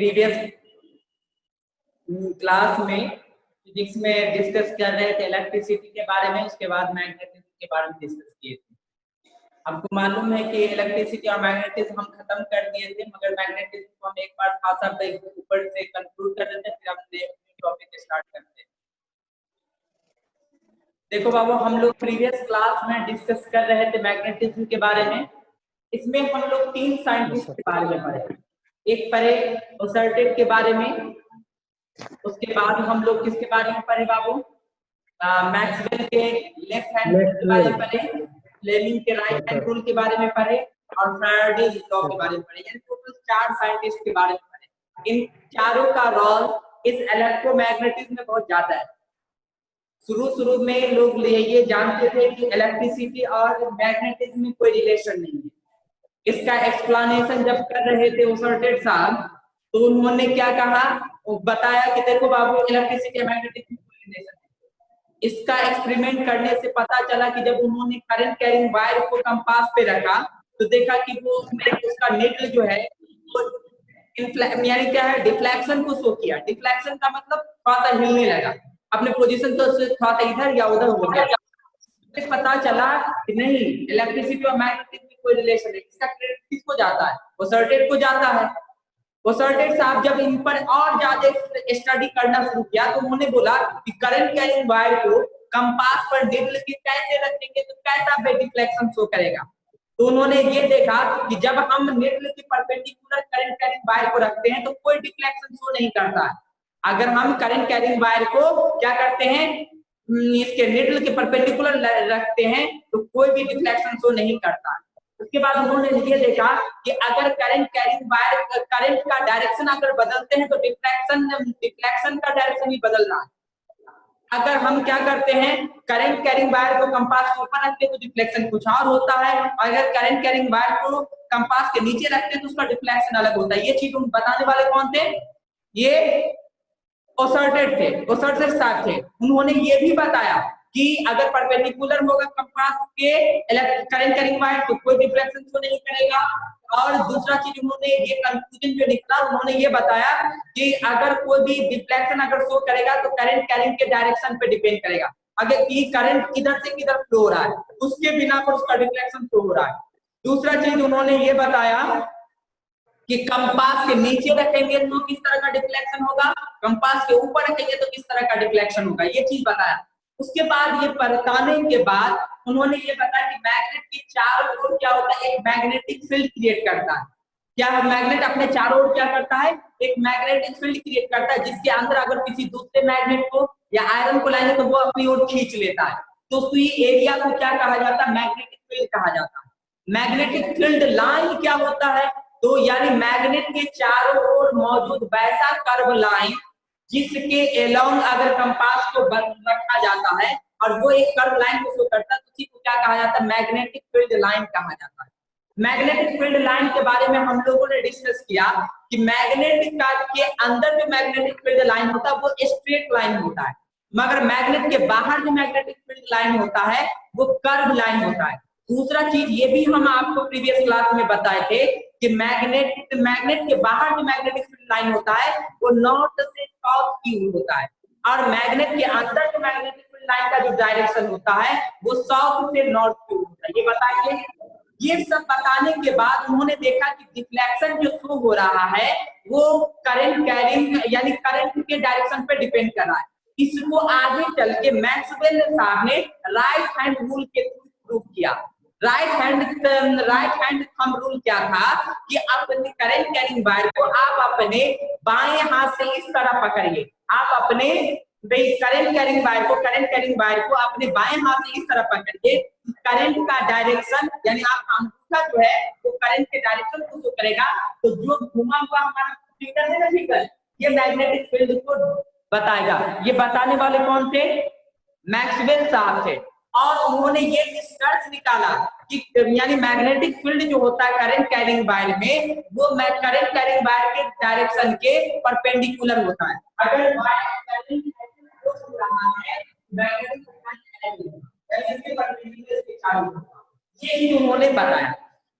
Previous class में physics में discuss कर रहे थे इलेक्ट्रिसिटी के बारे में, उसके बाद मैग्नेटिज्म के बारे में डिस्कस किए थे। आपको मालूम है कि इलेक्ट्रिसिटी और मैग्नेटिज्म हम खत्म कर दिए थे, मगर मैग्नेटिज्म को हम एक बार खासा ऊपर से कंक्लूड कर देते, फिर हम टॉपिक स्टार्ट करते हैं। देखो बाबू, हम लोग प्रीवियस क्लास में डिस्कस कर रहे थे मैग्नेटिज्म के बारे में। इसमें हम लोग 3 साइंटिस्ट के बारे में पढ़े। एक पढ़े ओसर्टेड के बारे में, उसके बाद हम लोग किसके बारे में पढ़े बाबू? मैक्सवेल के लेफ्ट हैंड रूल के बारे में पढ़े, फ्लेमिंग के राइट हैंड रूल के बारे में पढ़े और फैराडे लॉ के बारे में पढ़े। यानी टोटल 4 साइंटिस्ट के बारे में पढ़े। इन चारों का रोल इस इलेक्ट्रोमैग्नेटिज्म में बहुत ज्यादा है। शुरू में लोग ये जानते थे कि इलेक्ट्रिसिटी और मैग्नेटिज्म में कोई रिलेशन नहीं है। इसका एक्सप्लेनेशन जब कर रहे थे ओसर्टेड साहब, तो उन्होंने क्या कहा, वो बताया कि देखो बाबू, इलेक्ट्रिसिटी मैग्नेटिज्म में कोई रिलेशन नहीं। इसका एक्सपेरिमेंट करने से पता चला कि जब उन्होंने करंट कैरिंग वायर को कंपास पे रखा तो देखा कि वो उसका निडल जो है वो यानी क्या है, डिफ्लेक्शन को शो किया। डिफ्लेक्शन का मतलब थोड़ा सा हिलने लगा, अपने पोजीशन तो थोड़ा सा इधर या उधर हो गया। पता चला कि नहीं, इलेक्ट्रिसिटी और मैग्नेटिज्म में कोई रिलेशन है। इसका क्रेडिट किसको जाता है? ओसर्टेड को जाता है। ओसर्टेड साहब जब इन पर और ज्यादा स्टडी करना शुरू किया तो उन्होंने बोला कि करंट कैरिंग वायर को कंपास पर निडल के कैसे रखेंगे तो कैसा डिफ्लेक्शन शो करेगा। तो उन्होंने ये देखा कि जब हम निडल के परपेंडिकुलर करंट कैरिंग वायर को रखते हैं तो कोई डिफ्लेक्शन शो नहीं करता है। अगर हम करंट कैरिंग वायर को क्या करते हैं, इसके निडल के परपेंडिकुलर रखते हैं तो कोई भी डिफ्लेक्शन शो नहीं करता। उसके बाद उन्होंने ये देखा कि अगर करंट कैरिंग वायर करंट का डायरेक्शन अगर बदलते हैं तो डिफ्लेक्शन का डायरेक्शन भी बदल रहा है। अगर हम क्या करते हैं, करंट कैरिंग वायर को कंपास के ऊपर रखते हैं तो डिफ्लेक्शन कुछ और होता है, और अगर करंट कैरिंग वायर को कंपास के नीचे रखते हैं तो उसका डिफ्लेक्शन अलग होता है। ये चीज उन बताने वाले कौन थे? ये ओसर्टेड थे, ओसर्टेड साहब थे। उन्होंने ये भी बताया कि अगर परपेंडिकुलर होगा कंपास के करंट कैरिंग वायर तो कोई डिफ्लेक्शन शो नहीं करेगा। और दूसरा चीज उन्होंने ये कंक्लूजन जो निकला, उन्होंने ये बताया कि अगर कोई भी डिफ्लेक्शन अगर शो करेगा तो करंट कैरिंग के डायरेक्शन पे डिपेंड करेगा। अगर कि करंट किधर से किधर फ्लो हो रहा है उसके बिना पर उसका डिफ्लेक्शन शो हो रहा है। दूसरा चीज उन्होंने ये बताया कि कंपास के नीचे रखेंगे तो किस तरह का डिफ्लेक्शन होगा, कंपास के ऊपर रखेंगे तो किस तरह का डिफ्लेक्शन होगा, ये चीज बताया। उसके बाद ये बताने के बाद उन्होंने ये बताया कि मैग्नेट के चारों ओर क्या होता है, एक मैग्नेटिक फील्ड क्रिएट करता है। क्या है मैग्नेट? अपने चारों ओर क्या करता है, एक मैग्नेटिक फील्ड क्रिएट करता है, जिसके अंदर अगर किसी दूसरे मैग्नेट को या आयरन को लाएंगे तो वो अपनी ओर खींच लेता है। तो उसी एरिया को क्या कहा जाता है? मैग्नेटिक फील्ड कहा जाता है। मैग्नेटिक फील्ड लाइन क्या होता है? तो यानी मैग्नेट के चारों ओर मौजूद वैसा कर्व लाइन जिसके एलोंग अगर कंपास को रखा जाता है और वो एक कर्व लाइन को शो करता है तो उसी को क्या कहा जाता है? मैग्नेटिक फील्ड लाइन कहा जाता है। मैग्नेटिक फील्ड लाइन के बारे में हम लोगों ने डिस्कस किया कि मैग्नेट के अंदर जो मैग्नेटिक फील्ड लाइन होता है वो स्ट्रेट लाइन होता है, मगर मैग्नेट के बाहर जो मैग्नेटिक फील्ड लाइन होता है वो कर्व लाइन होता है। दूसरा चीज ये भी हम आपको प्रीवियस क्लास में बताए थे कि मैग्नेट के बाहर जो मैग्नेटिक फील्ड लाइन होता है वो नॉर्थ से साउथ की ओर होता है, और मैग्नेट के अंदर जो मैग्नेटिक फील्ड लाइन का जो डायरेक्शन होता है वो साउथ से नॉर्थ की ओर होता है। ये बताइए। ये सब बताने के बाद उन्होंने देखा कि डिफ्लेक्शन जो शो हो रहा है वो करंट कैरिंग यानी करंट के डायरेक्शन पे डिपेंड कर रहा है। इसको आगे चल के मैक्सवेल साहब ने राइट हैंड रूल के थ्रू प्रूव किया। राइट हैंड थंब रूल क्या था कि अपने करंट कैरिंग वायर को आप अपने बाएं हाथ से इस तरह पकड़िए। आप अपने करंट कैरिंग वायर को अपने बाएं हाथ से इस तरह पकड़िए। करंट का डायरेक्शन यानी आपका अंगूठा जो है वो करंट के डायरेक्शन को शो करेगा। तो जो घुमा हुआ हमारा फिंगर है ना, फिंगर, ये मैग्नेटिक फील्ड को बताएगा। ये बताने वाले कौन थे? मैक्सवेल साहब थे। और उन्होंने ये निष्कर्ष निकाला कि यानी मैग्नेटिक फील्ड जो होता है करंट कैरिंग वायर में वो करंट कैरिंग वायर के डायरेक्शन के परपेंडिकुलर होता है। अगर वायर हो रहा है मैग्नेटिक फील्ड ये उन्होंने बताया।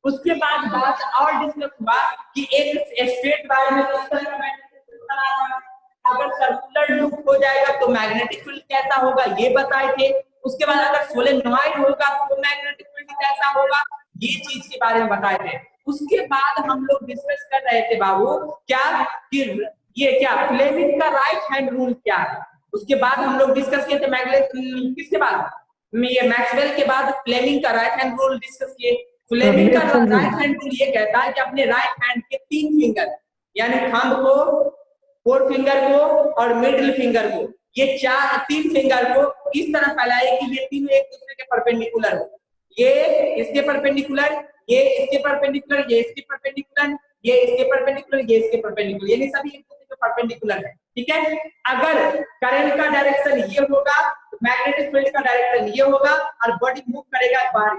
उसके बाद बात और डिस्कस हुआ कि एक स्ट्रेट वायर में किस तरह का मैग्नेटिक फील्ड बनाना है, अगर सर्कुलर लूप हो जाएगा तो मैग्नेटिक फील्ड कैसा होगा ये बताए थे। उसके बाद अगर सोलेनॉइड होगा तो मैग्नेटिक फील्ड कैसा होगा, ये चीज के बारे में बताए थे। उसके बाद हम लोग डिस्कस कर रहे थे बाबू क्या कि ये क्या फ्लेमिंग का राइट हैंड रूल क्या है। उसके बाद हम लोग डिस्कस किए थे मैग्नेटिक किसके बाद ये मैक्सवेल के बाद फ्लेमिंग का राइट हैंड रूल डिस्कस किए। फ्लेमिंग का राइट हैंड रूल ये कहता है कि अपने राइट हैंड के 3 फिंगर यानी थंब को, फोर फिंगर को और मिडिल फिंगर को, ये 3 फिंगर को इस तरह फैलाए कि ये तीनों एक दूसरे के परपेंडिकुलर हो। ये इसके परपेंडिकुलर, ये इसके परपेंडिकुलर, ये इसके परपेंडिकुलर, ये इसके परपेंडिकुलर, ये इसके परपेंडिकुलर, यानी सभी एक दूसरे के परपेंडिकुलर है। ठीक है, अगर करंट का डायरेक्शन ये होगा तो मैग्नेटिक फील्ड का डायरेक्शन ये होगा और बॉडी मूव करेगा बाहर।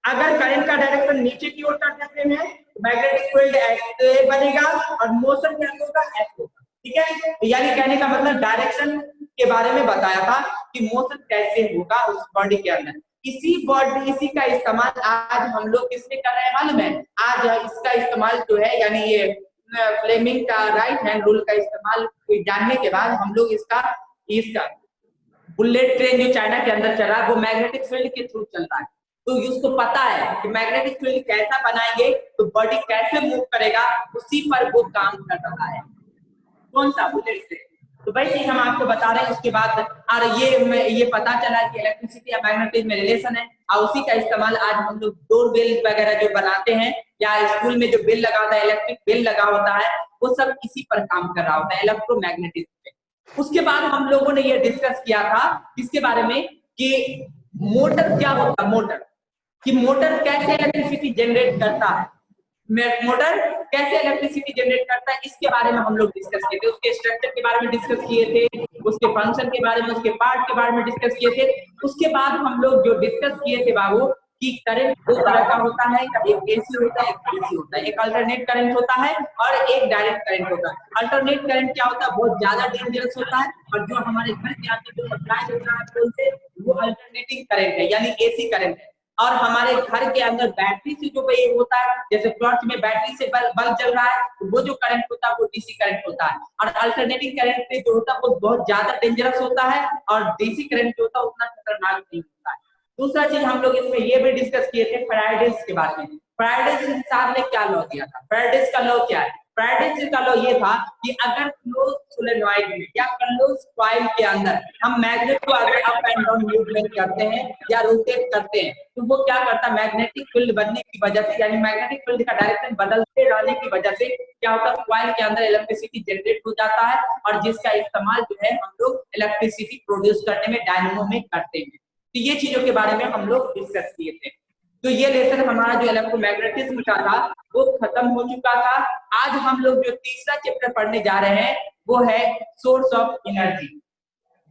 अगर करंट का डायरेक्शन नीचे की ओर कर देते हैं तो मैग्नेटिक फील्ड ऐसे बनेगा और मोशन कैसे होगा, ऐसे होगा। ठीक है, यानी कहने का मतलब डायरेक्शन के बारे में बताया था कि मोशन कैसे होगा उस बॉडी के अंदर। इसी का इस्तेमाल आज हम लोग किसमें कर रहे हैं मालूम है, आज इसका इस्तेमाल जो है यानी ये फ्लेमिंग का राइट हैंड रूल का इस्तेमाल जानने के बाद हम लोग इसका बुलेट ट्रेन जो चाइना के अंदर चला वो मैग्नेटिक फील्ड के थ्रू चलता है। तो उसको पता है कि मैग्नेटिक फील्ड कैसा बनाएंगे तो बॉडी कैसे मूव करेगा, उसी पर वो काम कर रहा है। कौन सा बुलेट ट्रेन, तो वही चीज हम आपको बता रहे हैं। उसके बाद और ये पता चला कि इलेक्ट्रिसिटी या मैग्नेटिज्म में रिलेशन है और उसी का इस्तेमाल आज हम लोग डोर बेल वगैरह जो बनाते हैं या स्कूल में जो बेल लगा होता है, इलेक्ट्रिक बेल लगा होता है, वो सब इसी पर काम कर रहा होता है, इलेक्ट्रोमैग्नेटिज्म पे। उसके बाद हम लोगों ने ये डिस्कस किया था इसके बारे में कि मोटर क्या होता है, मोटर कि मोटर कैसे इलेक्ट्रिसिटी जनरेट करता है, मोटर कैसे इलेक्ट्रिसिटी जनरेट करता है, इसके बारे में हम लोग डिस्कस किए थे। उसके स्ट्रक्चर के बारे में डिस्कस किए थे, उसके फंक्शन के बारे में, उसके पार्ट के बारे में डिस्कस किए थे। उसके बाद हम लोग जो डिस्कस किए थे बाबू कि करंट दो तरह का होता है, एक एसी होता है, एक डीसी होता है, एक अल्टरनेट करंट होता है और एक डायरेक्ट करंट होता है। अल्टरनेट करंट क्या होता है, बहुत ज्यादा डेंजरस होता है और जो हमारे घर के अंदर जो सप्लाई होता है पोल से वो अल्टरनेटिंग करंट है यानी एसी करंट है। और हमारे घर के अंदर बैटरी से जो ये होता है, जैसे टॉर्च में बैटरी से बल्ब जल रहा है तो वो जो करंट होता है वो डीसी करंट होता है। और अल्टरनेटिंग करंट जो होता है वो बहुत ज्यादा डेंजरस होता है और डीसी करंट जो होता है उतना खतरनाक नहीं होता है। दूसरा चीज हम लोग इसमें ये भी डिस्कस किए थे फैराडेज के बारे में। फैराडेज साहब ने क्या लॉ दिया था, फैराडेज का लॉ क्या है, फैराडेज का लॉ ये था कि अगर क्लोज सोलेनॉइड में या क्लोज कॉइल के अंदर हम मैग्नेट को अगर अप एंड डाउन मूवमेंट करते हैं या रोटेट करते हैं तो वो क्या करता है, मैग्नेटिक फील्ड बनने की वजह से यानी मैग्नेटिक फील्ड का डायरेक्शन बदलते रहने की वजह से क्या होता है, कॉइल के अंदर इलेक्ट्रिसिटी जनरेट हो जाता है और जिसका इस्तेमाल जो है हम लोग इलेक्ट्रिसिटी प्रोड्यूस करने में डायनेमो में करते हैं। तो ये चीजों के बारे में हम लोग डिस्कस किए थे। तो ये लेसन हमारा जो इलेक्ट्रोमैग्नेटिज्म का था वो खत्म हो चुका था। आज हम लोग जो तीसरा चैप्टर पढ़ने जा रहे हैं वो है सोर्स ऑफ एनर्जी।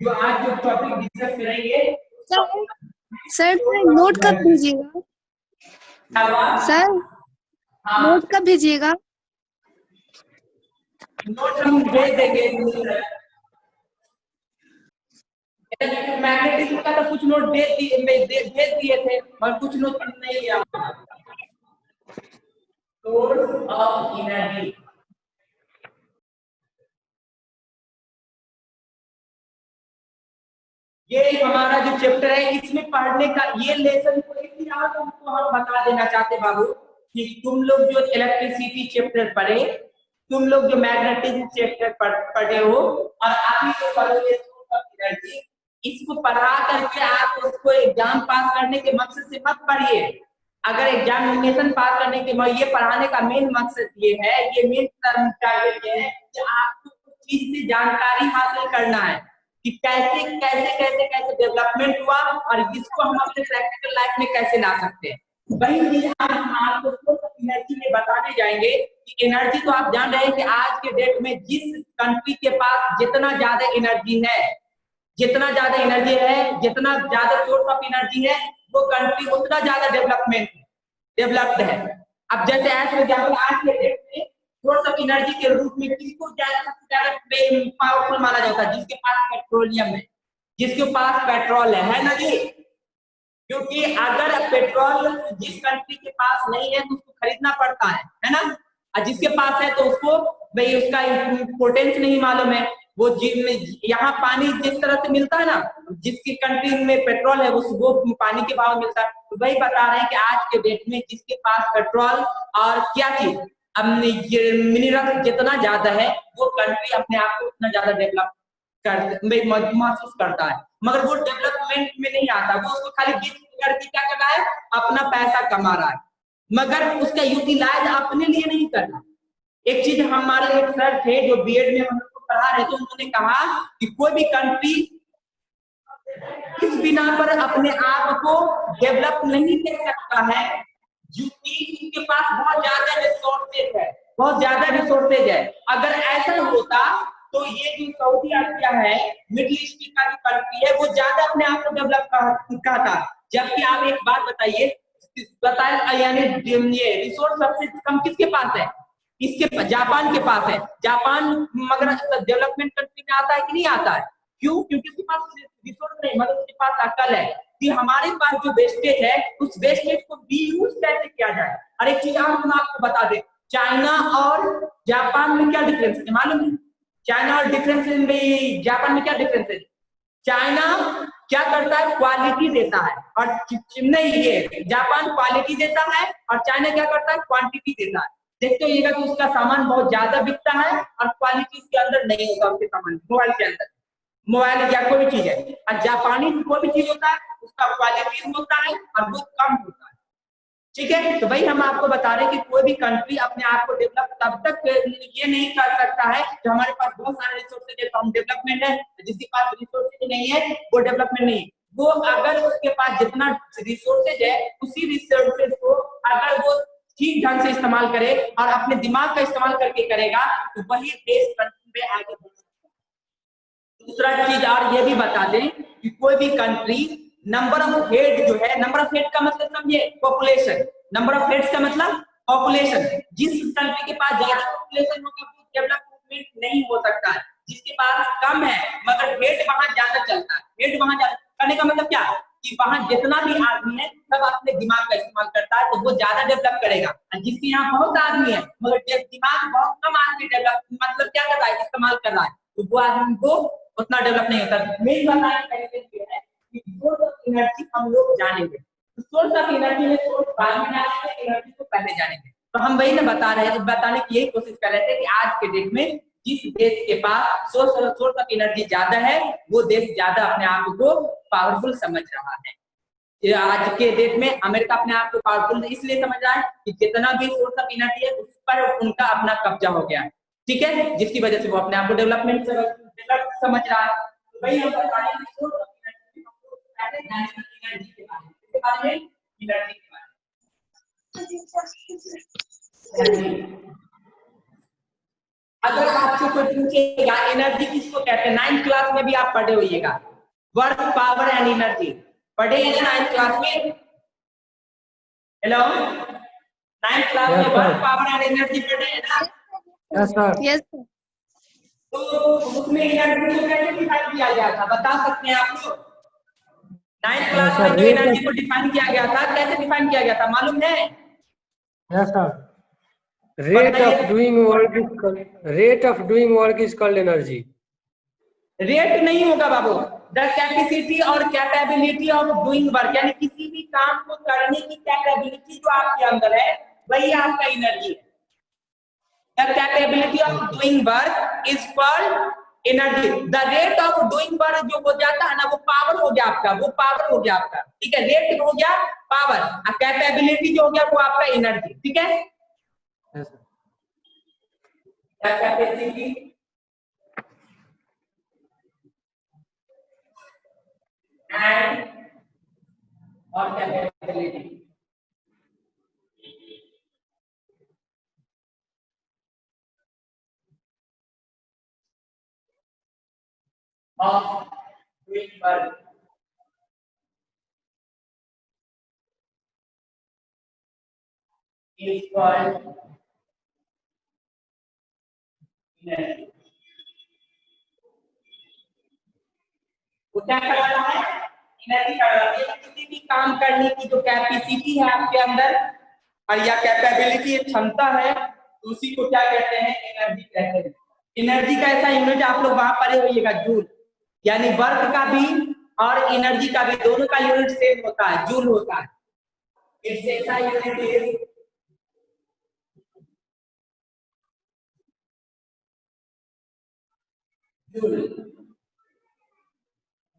जो आज जो टॉपिक डिस्कस करेंगे सर नोट कब भेजिएगा सर, नोट कब भेजिएगा? नोट हम भेज देंगे। मैग्नेटिज्म का तो कुछ नोट भेज दिए थे और कुछ नोट नहीं लिया। सोर्स ऑफ एनर्जी ये हमारा जो चैप्टर है इसमें पढ़ने का ये लेसन को तुमको हम बता देना चाहते बाबू कि तुम लोग जो इलेक्ट्रिसिटी चैप्टर पढ़े, तुम लोग जो मैग्नेटिज्म चैप्टर पढ़े हो और आप ही जो पढ़ोगे सोर्स ऑफ एनर्जी, इसको पढ़ा करके आप उसको एग्जाम पास करने के मकसद से मत पढ़िए। अगर एग्जामिनेशन पास करने के ये पढ़ाने का मेन मकसद ये है, ये मेन टारगेट ये है कि आपको कुछ चीज से जानकारी हासिल करना है कि कैसे कैसे कैसे कैसे डेवलपमेंट हुआ और इसको हम अपने प्रैक्टिकल लाइफ में कैसे ला सकते हैं। वही चीज आज हम आपको एनर्जी में बताने जाएंगे कि एनर्जी तो आप जान रहे हैं कि आज के डेट में जिस कंट्री के पास जितना ज्यादा एनर्जी है, जितना ज्यादा एनर्जी है, जितना ज्यादा सोर्स ऑफ एनर्जी है, वो कंट्री उतना ज्यादा डेवलप्ड है। अब जैसे एज एग्जाम्पल आज के डेट में सोर्स ऑफ एनर्जी के रूप में किसको सबसे ज्यादा पावरफुल माना जाता है, जिसके पास पेट्रोलियम है, जिसके पास पेट्रोल है ना जी। क्योंकि अगर पेट्रोल जिस कंट्री के पास नहीं है तो उसको खरीदना पड़ता है ना, और जिसके पास है तो उसको भाई उसका इम्पोर्टेंस नहीं मालूम है। वो यहाँ पानी जिस तरह से मिलता है ना, जिसकी कंट्री में पेट्रोल है वो पानी के भाव मिलता है। तो वही बता रहे हैं कि आज के डेट में जिसके पास पेट्रोल और क्या चीज मिनरल जितना ज्यादा है, वो कंट्री अपने आप को उतना ज्यादा डेवलप महसूस करता है। मगर वो डेवलपमेंट में नहीं आता, वो उसको खाली बीच करके क्या कर रहा है, अपना पैसा कमा रहा है, मगर उसका यूटिलाइज अपने लिए नहीं कर रहा। एक चीज हमारे एक सर थे जो बीएड में हम लोग को पढ़ा रहे थे, उन्होंने कहा कि कोई भी कंट्री इस बिना पर अपने आप को डेवलप नहीं कर सकता है क्योंकि उसके पास बहुत ज्यादा रिसोर्सेज है, बहुत ज्यादा रिसोर्सेज है। अगर ऐसा होता तो ये जो सऊदी अरबिया है, मिडिल ईस्ट का जो कंट्री है, वो ज्यादा अपने आप को डेवलप करता। जबकि आप एक बात बताइए, बताए यानी ये रिसोर्स सबसे कम किसके पास है? इसके जापान के पास है। जापान मगर डेवलपमेंट कंट्री में आता है कि नहीं आता है? क्यों? क्योंकि उसके पास रिसोर्स नहीं, मतलब उसके पास अकल है कि हमारे पास जो वेस्टेज है उस वेस्टेज को रीयूज कैसे किया जाए। और एक चीज हम आपको बता दें, चाइना और जापान में क्या डिफरेंस है मालूम है? चाइना और डिफरेंस में जापान में क्या डिफरेंस है? चाइना क्या करता है, क्वालिटी देता है, और नहीं, ये जापान क्वालिटी देता है और चाइना क्या करता है, क्वांटिटी देता है। देखते होइएगा कि उसका सामान बहुत ज्यादा बिकता है और क्वालिटी उसके अंदर नहीं होता। उसके सामान मोबाइल के अंदर, मोबाइल या कोई भी चीज है, और जापानी कोई भी चीज होता है उसका क्वालिटी होता है और वो कम होता है। ठीक है, तो भाई हम आपको बता रहे हैं कि कोई भी कंट्री अपने आप को डेवलप तब तक ये नहीं कर सकता है जो हमारे पास बहुत सारे रिसोर्सेज है तो हम डेवलपमेंट है, जिसके पास रिसोर्सेज नहीं है वो डेवलपमेंट नहीं है। वो अगर उसके पास जितना रिसोर्सेज है उसी रिसोर्सेज को अगर वो ठीक ढंग से इस्तेमाल करे और अपने दिमाग का इस्तेमाल करके करेगा तो वही देश कंट्री में आगे बढ़ सकता है। दूसरा चीज और ये भी बता दें कि कोई भी कंट्री नंबर ऑफ हेड जो है, नंबर ऑफ हेड का मतलब समझिए पॉपुलेशन, नंबर ऑफ हेड्स का मतलब पॉपुलेशन। जिस कंट्री के पास ज्यादा पॉपुलेशन होगा वो डेवलपमेंट नहीं हो सकता है, जिसके पास कम है मगर हेड वहां ज्यादा चलता है। हेड वहां ज्यादा करने का मतलब क्या कि वहां जितना भी आदमी है सब अपने दिमाग का इस्तेमाल करता है तो वो ज्यादा डेवलप करेगा। और जिसके यहाँ बहुत आदमी है मगर दिमाग बहुत कम आदमी डेवलप मतलब क्या कर रहा है, इस्तेमाल कर रहा है, तो वो आदमी को उतना डेवलप नहीं होता। मेन बताने का ये है कि सोर्स ऑफ एनर्जी हम लोग जानेंगे, सोर्स ऑफ एनर्जी में सोर्स बाद में जानेंगे, एनर्जी को पहले जानेंगे। तो हम वही ना बता रहे हैं, बताने की यही कोशिश कर रहे थे कि आज के डेट में जिस देश के पास सोर्स ऑफ एनर्जी ज्यादा है वो देश ज्यादा अपने आप को पावरफुल समझ रहा है। आज के डेट में अमेरिका अपने आप को पावरफुल इसलिए समझ रहा है कि जितना भी सोर्स ऑफ एनर्जी है उस पर उनका अपना कब्जा हो गया है। ठीक है, जिसकी वजह से वो अपने आप को डेवलपमेंट समझ रहा है। तो वही हम बता रहे हैं सोर्स ऑफ एनर्जी, एनर्जी के बारे में, एनर्जी के बारे में। अगर आपसे कोई पूछेगा एनर्जी किसको कहते हैं, 9th क्लास में भी आप पढ़े होइएगा, वर्क पावर एंड एनर्जी पढ़े हैं 9th क्लास में। हेलो, 9th क्लास में वर्क पावर एंड एनर्जी पढ़े हैं ना? Yes sir. यस तो उसमें एनर्जी को कैसे डिफाइन किया गया था बता सकते हैं आप लोग? 9th क्लास में जो एनर्जी को डिफाइन किया गया था, कैसे डिफाइन किया गया था मालूम है? Yes sir, rate of doing work is called energy. Rate नहीं होगा बाबू, द कैपेसिटी और कैपेबिलिटी ऑफ डूइंग वर्क, यानी किसी भी काम को करने की कैपेबिलिटी जो आपके अंदर है वही आपका एनर्जी है। The capability of doing work is called energy. The rate of doing work जो हो जाता है ना वो पावर हो गया आपका, वो पावर हो गया आपका। ठीक है, रेट हो गया पावर और कैपेबिलिटी जो हो गया वो आपका एनर्जी। ठीक है, यस सर। कैपेसिटी एंड और capability of doing work is called energy। वो क्या कहलाता है? एनर्जी कहलाता है। किसी की काम करने की जो कैपेसिटी है आपके अंदर और या कैपेबिलिटी क्षमता है, उसी को क्या कहते हैं, एनर्जी कहते हैं। एनर्जी का ऐसा यूनिट आप लोग वहां पढ़े होइएगा, जूल, यानी वर्क का भी और एनर्जी का भी दोनों का यूनिट सेम होता है, जूल होता है। इट्स ऐसा यूनिट इज जूल,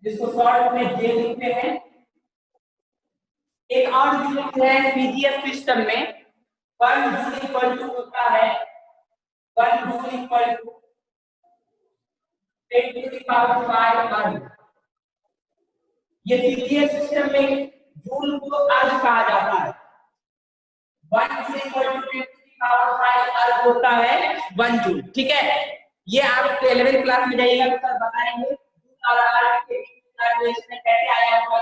जिसको शॉर्ट में जे लिखते हैं। एक और यूनिट है पीजीएस सिस्टम में, 1 जूल इक्वल टू होता है 1 joule equal to 10 to the power 5 erg. ये पीजीएस सिस्टम में जूल को अर्ग कहा जाता है। 1 joule equal to 10 to the power 5 erg होता है 1 जूल। ठीक है, ये आप 11th क्लास में जाइएगा तो सर बताएंगे जूल और अर्ग के रिलेशन कैसे आया होगा,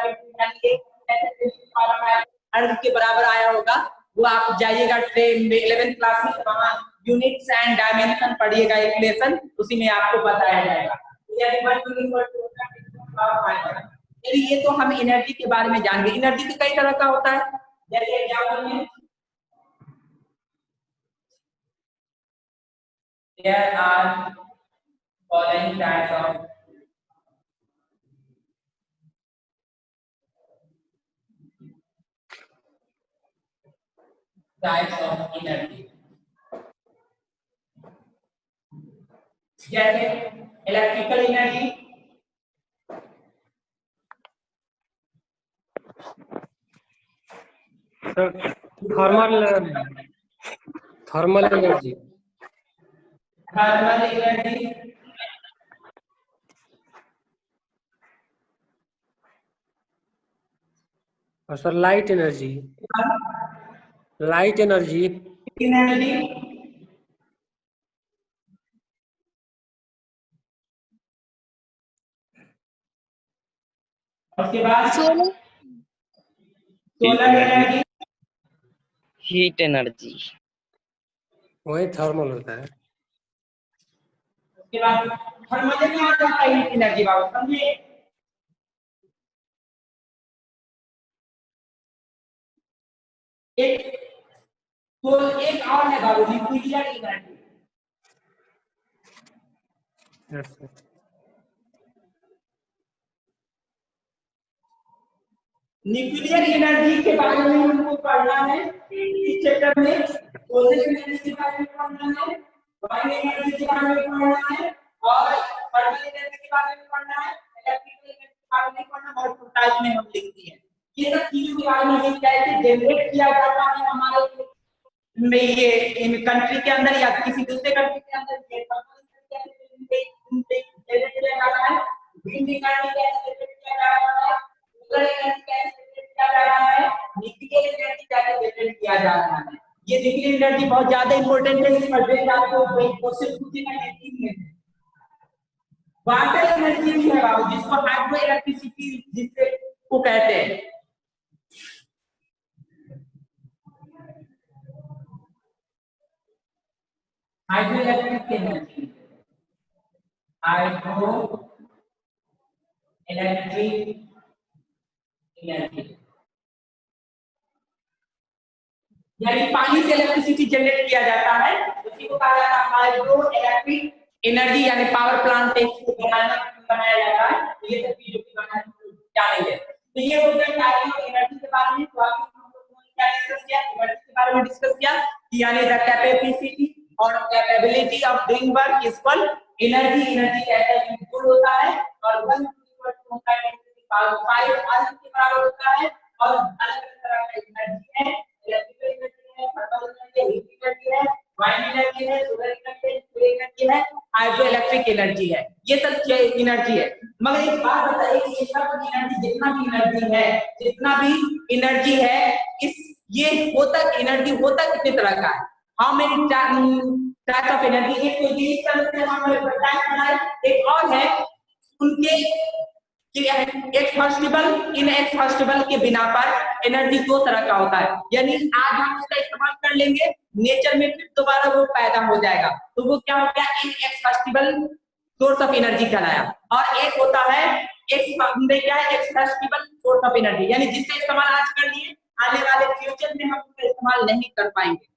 अर्ग के बराबर आया होगा, वो आप जाइएगा 11th क्लास में, वहां यूनिट्स एंड डायमेंशन पढ़िएगा एक लेसन, उसी में आपको बताया जाएगा। ये तो हम एनर्जी के बारे में जान गए। एनर्जी तो कई तरह का होता है, जैसे एग्जांपल में there are following types of energy, जैसे electrical energy, thermal energy, thermal energy, और sir light energy, light energy, energy, उसके बाद सोलर एनर्जी, हीट एनर्जी, वही थर्मल होता है। उसके बाद थर्मल में आता है हीट एनर्जी, बाबू समझे। एक तो एक और है बाबू न्यूक्लियर एनर्जी। न्यूक्लियर एनर्जी के बारे में हमको पढ़ना है इस चैप्टर में। सोलर एनर्जी के बारे में पढ़ना है, वाइंड एनर्जी के बारे में पढ़ना है, और थर्मल एनर्जी के बारे में पढ़ना है, इलेक्ट्रिकल एनर्जी के बारे में पढ़ना है, और टाइप में हम लिख दिए। ये सब चीजों के बारे में कैसे जनरेट किया जाता है हमारे में, ये इन कंट्री के अंदर या किसी दूसरे कंट्री के अंदर, ये जनरेट किया जाता है। विंड एनर्जी कैसे जनरेट किया जा रहा है, सोलर एनर्जी कैसे जनरेट किया जा रहा है, न्यूक्लियर एनर्जी कैसे जनरेट किया जा रहा है। ये न्यूक्लियर एनर्जी बहुत ज्यादा इंपॉर्टेंट है, इस पर बेस्ड आपको कोई क्वेश्चन पूछेगा नहीं। वाटर एनर्जी भी है बाबू, जिसको हाइड्रो इलेक्ट्रिसिटी जिससे को कहते हैं। Hydro electric energy, hydro electric energy यानी पानी से इलेक्ट्रिसिटी जनरेट किया जाता है, उसी को कहा जाता है हाइड्रो इलेक्ट्रिक एनर्जी, यानी पावर प्लांट इसको बनाया जाता है। ये सब चीजों की जानेंगे। तो ये हो गया टाइप ऑफ एनर्जी के बारे में। तो आप क्या डिस्कस किया, एनर्जी के बारे में डिस्कस किया कि यानी द कैपेसिटी और capability of doing work is called energy. Energy कैसे यूजफुल होता है, और 1 होता है 5 अर्ग के बराबर होता है। और अलग अलग तरह का एनर्जी है, इलेक्ट्रिकल एनर्जी है, थर्मल एनर्जी है, हीट एनर्जी है, वाइंड एनर्जी है, सोलर एनर्जी है, सोलर एनर्जी है, हाइड्रो इलेक्ट्रिक एनर्जी है। ये सब एनर्जी है। मगर एक बात बताइए कि ये सब एनर्जी, जितना भी एनर्जी है, इस ये होता एनर्जी होता कितने तरह का है, how many types of energy. एक तो इस तरह से हम बताया है, एक और है उनके एक्सहॉस्टिबल इनएक्सहॉस्टिबल के बिना पर एनर्जी 2 तरह का होता है। यानी आज हम उसका इस्तेमाल कर लेंगे, नेचर में फिर दोबारा वो पैदा हो जाएगा, तो वो क्या हो गया, इनएक्सहॉस्टिबल सोर्स ऑफ एनर्जी कहलाया। और एक होता है एक्सहॉस्टिबल सोर्स ऑफ एनर्जी, यानी जिसका इस्तेमाल आज कर लिए आने वाले फ्यूचर में हम उसका इस्तेमाल नहीं कर पाएंगे।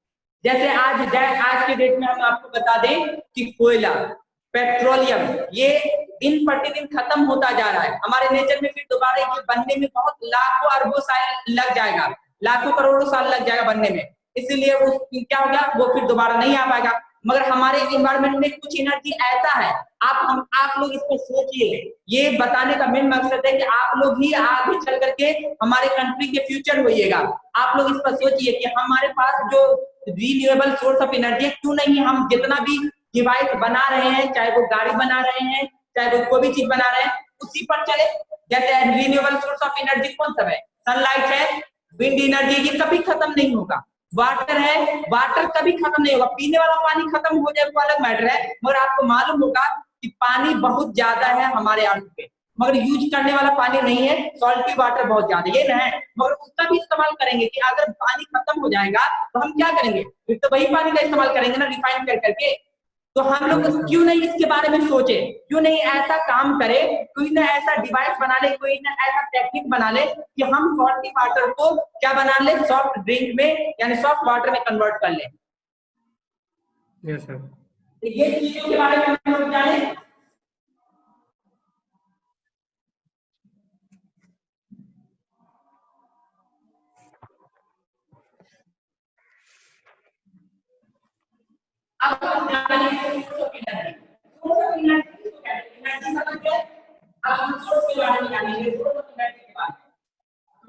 जैसे आज के डेट में हम आपको बता दें कि कोयला, पेट्रोलियम, ये दिन प्रतिदिन खत्म होता जा रहा है हमारे नेचर में, फिर दोबारा ये बनने में बहुत लाखों अरबों साल लग जाएगा, लाखों करोड़ों साल लग जाएगा बनने में, इसलिए वो क्या होगा, वो फिर दोबारा नहीं आ पाएगा। मगर हमारे एनवायरमेंट में कुछ एनर्जी ऐसा है, आप लोग इस पर सोचिए। ये बताने का मेन मकसद है कि आप लोग ही आगे चल करके हमारे कंट्री के फ्यूचर होइएगा। आप लोग इस पर सोचिए कि हमारे पास जो रिन्यूएबल सोर्स ऑफ एनर्जी, क्यों नहीं हम जितना भी डिवाइस बना रहे हैं, चाहे वो गाड़ी बना रहे हैं, चाहे वो कोई भी चीज बना रहे हैं, उसी पर चले। जैसे रिन्यूएबल सोर्स ऑफ एनर्जी कौन सा है? सनलाइट है, विंड एनर्जी, ये कभी खत्म नहीं होगा। वाटर है, वाटर कभी खत्म नहीं होगा। पीने वाला पानी खत्म हो जाए वो अलग मैटर है, मगर आपको मालूम होगा कि पानी बहुत ज्यादा है हमारे अर्थ पे, मगर यूज करने वाला पानी नहीं है, सॉल्टी वाटर बहुत ज्यादा, ये ना है, मगर उसका भी इस्तेमाल करेंगे कि अगर पानी खत्म हो जाएगा तो हम क्या करेंगे, फिर तो वही पानी का इस्तेमाल करेंगे ना, रिफाइन कर करके। तो हम लोग क्यों नहीं इसके बारे में सोचे, क्यों नहीं ऐसा काम करे, कोई ना ऐसा डिवाइस बना ले, कोई ना ऐसा टेक्निक बना ले कि हम सॉल्टी वाटर को क्या बना ले, सॉफ्ट ड्रिंक में यानी सॉफ्ट वाटर में कन्वर्ट कर ले। Yes sir. ये चीजों के बारे में हम लोग जाने। अब हम जानेंगे source of energy. Source of energy किसको कहते हैं? एनर्जी समझ गए? अब हम सोर्स के बारे में जानेंगे, सोर्स ऑफ एनर्जी के बारे में। सोर्स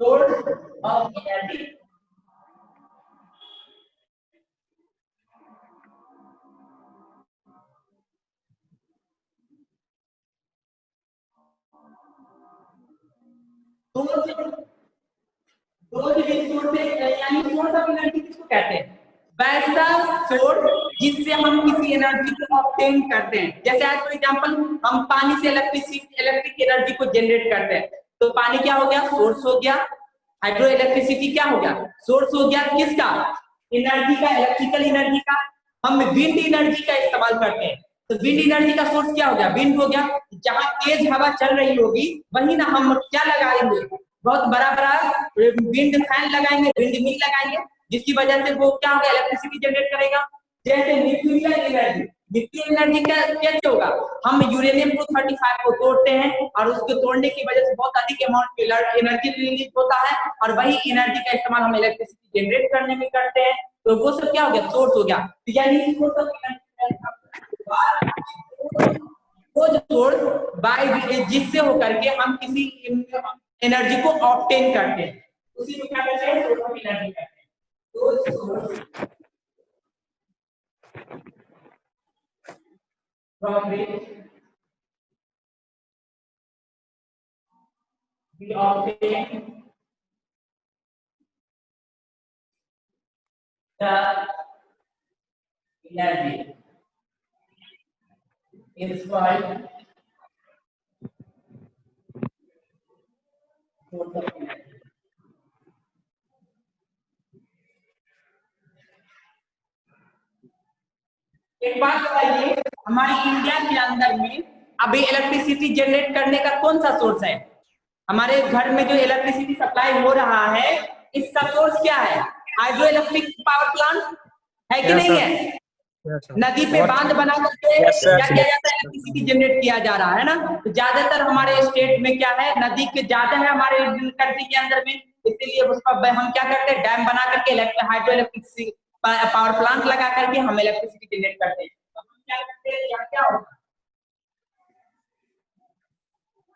ऑफ एनर्जी, यानी सोर्स ऑफ एनर्जी किसको कहते हैं? वैसा सोर्स जिससे हम किसी एनर्जी को ऑब्टेन करते हैं। जैसे आज फॉर एग्जांपल हम पानी से इलेक्ट्रिक एनर्जी को जनरेट करते हैं, तो पानी क्या हो गया? सोर्स हो गया। हाइड्रो इलेक्ट्रिसिटी क्या हो गया? सोर्स हो गया। किसका? एनर्जी का, इलेक्ट्रिकल एनर्जी का। हम विंड एनर्जी का इस्तेमाल करते हैं, तो विंड एनर्जी का सोर्स क्या हो गया? विंड हो गया। जहां तेज हवा चल रही होगी वही ना हम क्या लगाएंगे, बहुत बड़ा बड़ा विंड फैन लगाएंगे, विंड मिल लगाएंगे, जिसकी वजह से वो क्या होगा? इलेक्ट्रिसिटी जनरेट करेगा। जैसे न्यूक्लियर एनर्जी, न्यूक्लियर एनर्जी का कैसे होगा? हम यूरेनियम 235 को तोड़ते हैं और उसको तोड़ने की वजह से बहुत अधिक अमाउंट में एनर्जी रिलीज होता है, और वही एनर्जी का इस्तेमाल हम इलेक्ट्रिसिटी जनरेट करने में करते हैं। तो वो सब क्या हो गया? सोर्स हो गया। यानी सोर्स ऑफ एनर्जी वो जो सोर्स बाय जिससे होकर के हम किसी एनर्जी को ऑब्टेन करते हैं, उसी को क्या कहते हैं? सोर्स ऑफ एनर्जी कहते हैं। तो source from which we obtain the energy is called source of energy। एक बात बताइए, हमारी इंडिया के अंदर में अभी इलेक्ट्रिसिटी जनरेट करने का कौन सा सोर्स है? हमारे घर में जो इलेक्ट्रिसिटी सप्लाई हो रहा है, इसका सोर्स क्या है? हाइड्रो इलेक्ट्रिक पावर प्लांट है कि नहीं है? नदी पे बांध बना करके क्या किया जाता है? इलेक्ट्रिसिटी जनरेट किया जा रहा है ना। तो ज्यादातर हमारे स्टेट में क्या है, नदी के ज्यादा है हमारे कंट्री के अंदर में, इसलिए उसका हम क्या करते हैं? डैम बना करके हाइड्रो इलेक्ट्रिक पावर प्लांट लगा करके हम इलेक्ट्रिसिटी जनरेट करते हैं। तो हम क्या करते हैं, यहाँ क्या होगा?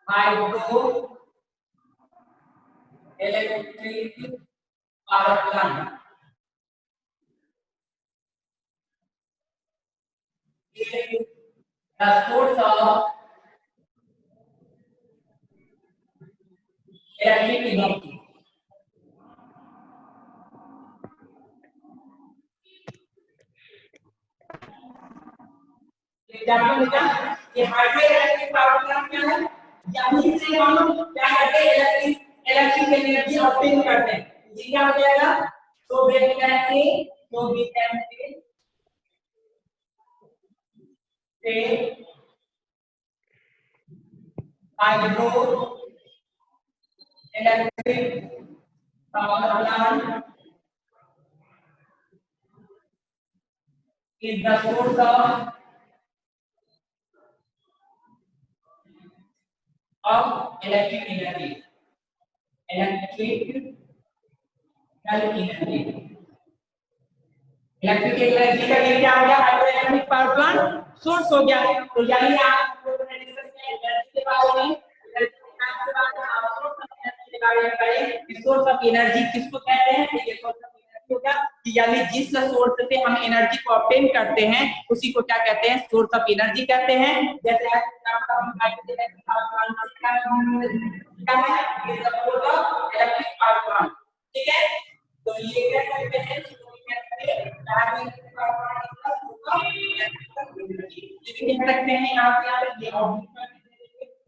Hydro electric power plant the source of electric energy। Example क्या? ये हाइड्रो इलेक्ट्रिक पावर प्लांट क्या है? यहीं से हम क्या करते हैं? इलेक्ट्रिक एनर्जी ऑब्टेन करते हैं। ये क्या हो जाएगा? तो we can say hydro electric power plant is the source of electric energy. Electric energy. Electric energy का ये क्या हो गया? Hydro electric power plant source हो गया। तो यानी आप लोगों ने डिस्कस किया एनर्जी के बारे में, सोर्स ऑफ एनर्जी किसको कहते हैं? ये सोर्स ऑफ एनर्जी हो गया कि यानी जिस सोर्स से हम एनर्जी को ऑब्टेन करते हैं उसी को क्या कहते हैं? सोर्स ऑफ एनर्जी कहते हैं। जैसे आपका इलेक्ट्रिक पावर प्लांट, ठीक है? तो ये क्या कहते हैं?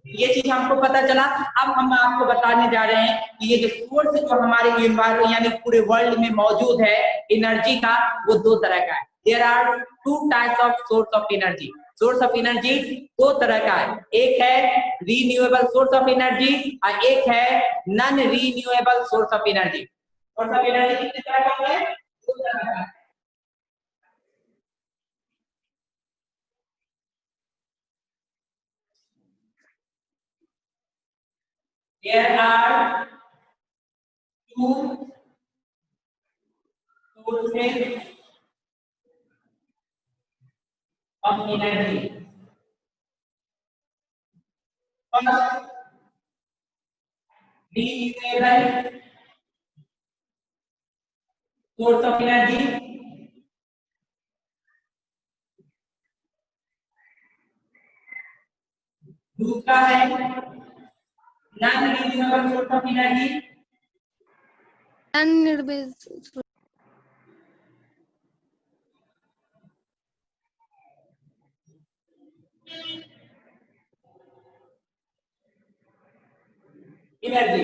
ये चीज हमको पता चला। अब हम आपको बताने जा रहे हैं कि ये जो सोर्स जो हमारे एनवायरमेंट यानी पूरे वर्ल्ड में मौजूद है एनर्जी का, वो दो तरह का है। There are two types of source of energy. Source of energy दो तरह का है, एक है रीन्यूएबल सोर्स ऑफ एनर्जी और एक है non renewable source of energy. Source of energy कितने तरह का है? दो तरह का है। There are two sources of energy. First, renewable source of energy. दूसरा है non renewable source of energy. Energy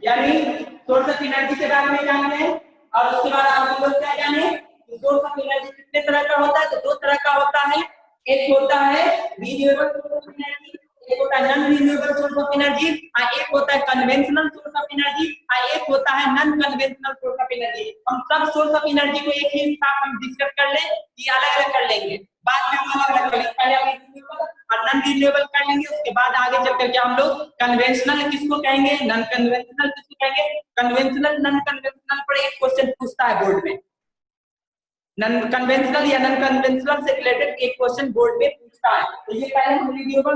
यानी सोर्स ऑफ एनर्जी के बारे में जान लें और उसके बाद आप लोग क्या जाने कि सोर्स ऑफ एनर्जी कितने तरह का होता है? तो दो तरह का होता है, एक होता है रिन्यूएबल सोर्स ऑफ एनर्जी, एक होता है non renewable source of energy, और एक होता है कन्वेंशनल सोर्स ऑफ एनर्जी, और एक होता है non conventional source of energy. हम सब सोर्स ऑफ एनर्जी को एक ही साथ हम डिस्कस कर लें कि अलग-अलग कर लेंगे, बाद में हम अलग-अलग करेंगे। पहले हम रिन्यूएबल और नॉन रिन्यूएबल कर लेंगे, उसके बाद आगे चल करके हम लोग कन्वेंशनल किसको कहेंगे, नॉन कन्वेंशनल किसको कहेंगे। कन्वेंशनल नॉन कन्वेंशनल पर एक क्वेश्चन पूछता है बोर्ड में, नॉन कन्वेंशनल या नॉन कन्वेंशनल से रिलेटेड एक क्वेश्चन बोर्ड में पूछता है। तो ये पहले हम रिन्यूएबल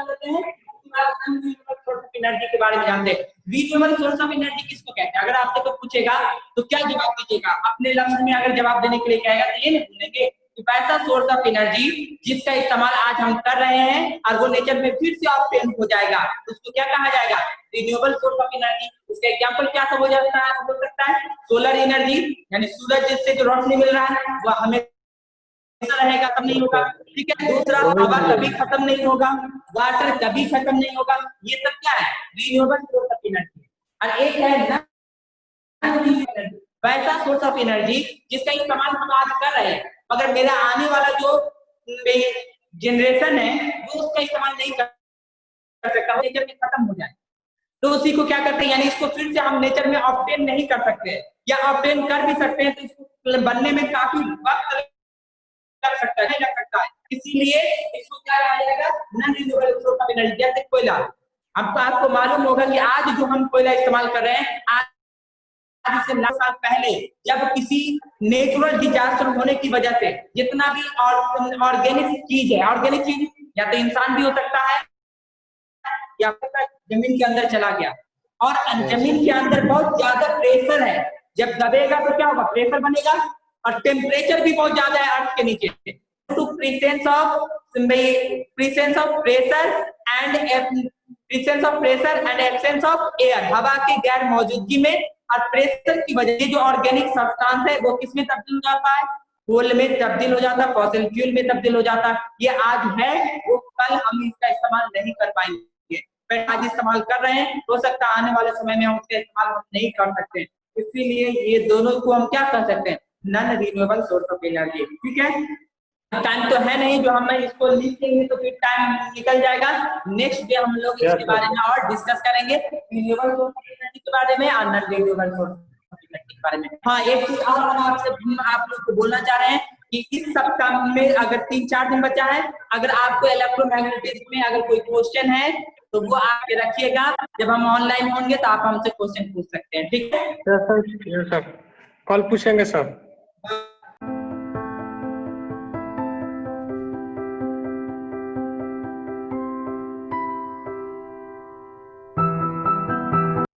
लेते हैं, सोर्स ऑफ एनर्जी के बारे में जानते हैं। रिन्यूएबल सोर्स ऑफ एनर्जी किसको कहते हैं? अगर आपसे कोई पूछेगा तो क्या जवाब दीजिएगा? अपने लफ्ज में अगर जवाब देने के लिए कहेगा तो ये नहीं भूलेंगे कि ऐसा सोर्स ऑफ एनर्जी जिसका इस्तेमाल आज हम कर रहे हैं और वो नेचर में फिर से ऑब्टेन हो जाएगा, उसको क्या कहा जाएगा? Renewable source of energy. उसका एग्जांपल क्या सब हो जाता है? हो सकता है सोलर एनर्जी, यानी सूरज जिससे जो रोशनी मिल रहा है वो हमें रहेगा, खत्म नहीं होगा, ठीक है। दूसरा, हवा कभी खत्म नहीं होगा, वाटर कभी खत्म नहीं होगा। ये सब क्या है? Renewable source of energy. और एक है वैसा सोर्स ऑफ एनर्जी जिसका इस्तेमाल हम आज कर रहे हैं मगर मेरा आने वाला जो जनरेशन है वो उसका इस्तेमाल नहीं कर सकता, नेचर में खत्म हो जाए। तो उसी को क्या करते हैं, यानी इसको फिर से हम नेचर में ऑब्टेन नहीं कर सकते, या ऑब्टेन कर भी सकते हैं तो इसको बनने में काफी वक्त लग सकता है, नहीं लग सकता है। इसीलिए इसको क्या कहा जाएगा? Non renewable source of energy. जैसे कोयला, आपको मालूम होगा कि आज जो हम कोयला इस्तेमाल कर रहे हैं, आज से 9 साल पहले जब किसी नेचुरल डिजास्टर होने की वजह से जितना भी ऑर्गेनिक चीज है, ऑर्गेनिक चीज या तो इंसान भी हो सकता है या जमीन के अंदर चला गया, और जमीन के अंदर बहुत ज्यादा प्रेशर है, जब दबेगा तो क्या होगा? प्रेशर बनेगा, और टेम्परेचर भी बहुत ज्यादा है अर्थ के नीचे। To presence of pressure and absence of air, हवा के गैर मौजूदगी में और प्रेशर की वजह से जो ऑर्गेनिक सब्सटेंस है वो किसमें तब्दील हो जाता है? कोल में तब्दील हो जाता है, फॉसिल फ्यूल में तब्दील हो जाता है। ये आज है, वो कल हम इसका इस्तेमाल नहीं कर पाएंगे। आज इस्तेमाल कर रहे हैं, हो सकता है आने वाले समय में हम उसका इस्तेमाल नहीं कर सकते। इसीलिए ये दोनों को हम क्या कर सकते हैं? Non renewable source of energy, ठीक है। टाइम तो है नहीं जो हम इसको लिख लेंगे तो फिर टाइम निकल जाएगा। नेक्स्ट डे हम लोग इसके बारे में और डिस्कस करेंगे, रिन्यूएबल सोर्स ऑफ एनर्जी के बारे में और non renewable source of energy के बारे में। हाँ, एक चीज और हम आप लोग को बोलना चाह रहे हैं कि इस सप्ताह में अगर 3-4 दिन बचा है, अगर आपको इलेक्ट्रोमैग्नेटिज्म में अगर कोई क्वेश्चन है तो वो आके रखिएगा। जब हम ऑनलाइन होंगे तो आप हमसे क्वेश्चन पूछ सकते हैं, ठीक है सर? कल पूछेंगे सर।